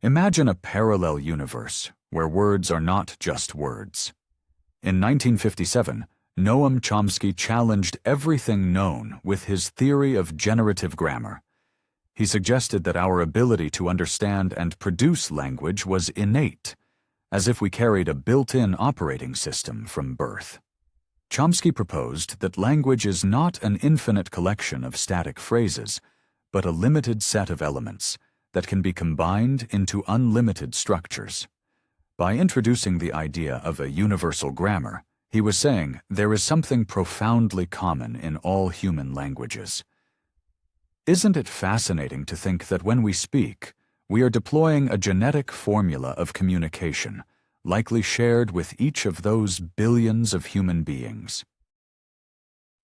Imagine a parallel universe where words are not just words. In 1957, Noam Chomsky challenged everything known with his theory of generative grammar. He suggested that our ability to understand and produce language was innate, as if we carried a built-in operating system from birth. Chomsky proposed that language is not an infinite collection of static phrases, but a limited set of elements that can be combined into unlimited structures. By introducing the idea of a universal grammar, he was saying there is something profoundly common in all human languages. Isn't it fascinating to think that when we speak, we are deploying a genetic formula of communication, likely shared with each of those billions of human beings?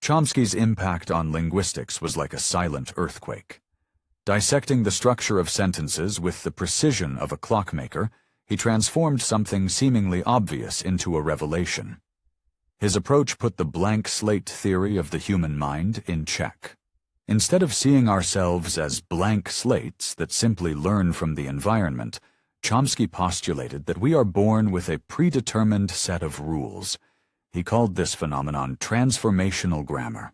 Chomsky's impact on linguistics was like a silent earthquake. Dissecting the structure of sentences with the precision of a clockmaker, he transformed something seemingly obvious into a revelation. His approach put the blank slate theory of the human mind in check. Instead of seeing ourselves as blank slates that simply learn from the environment, Chomsky postulated that we are born with a predetermined set of rules. He called this phenomenon transformational grammar.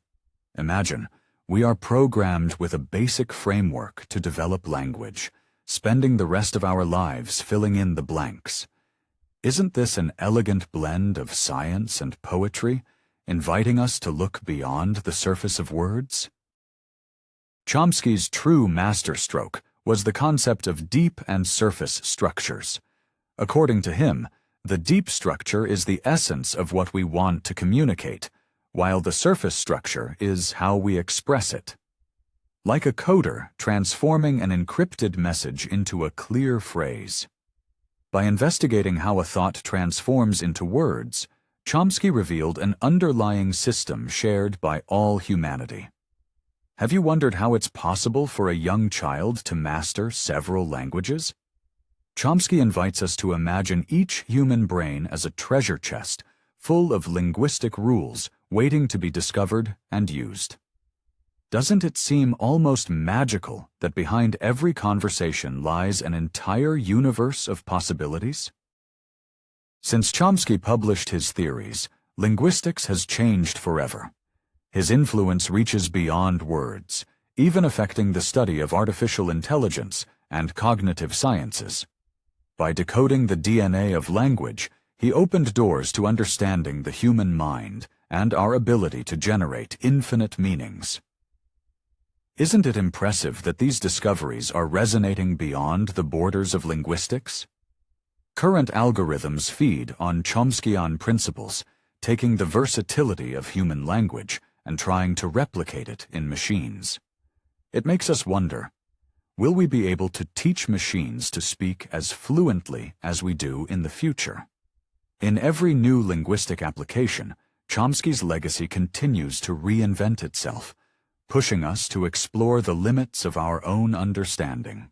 Imagine, we are programmed with a basic framework to develop language, spending the rest of our lives filling in the blanks. Isn't this an elegant blend of science and poetry, inviting us to look beyond the surface of words? Chomsky's true masterstroke was the concept of deep and surface structures. According to him, the deep structure is the essence of what we want to communicate, while the surface structure is how we express it. Like a coder transforming an encrypted message into a clear phrase. By investigating how a thought transforms into words, Chomsky revealed an underlying system shared by all humanity. Have you wondered how it's possible for a young child to master several languages? Chomsky invites us to imagine each human brain as a treasure chest full of linguistic rules waiting to be discovered and used. Doesn't it seem almost magical that behind every conversation lies an entire universe of possibilities? Since Chomsky published his theories, linguistics has changed forever. His influence reaches beyond words, even affecting the study of artificial intelligence and cognitive sciences. By decoding the DNA of language, he opened doors to understanding the human mind and our ability to generate infinite meanings. Isn't it impressive that these discoveries are resonating beyond the borders of linguistics? Current algorithms feed on Chomskyan principles, taking the versatility of human language and trying to replicate it in machines. It makes us wonder, will we be able to teach machines to speak as fluently as we do in the future? In every new linguistic application, Chomsky's legacy continues to reinvent itself, pushing us to explore the limits of our own understanding.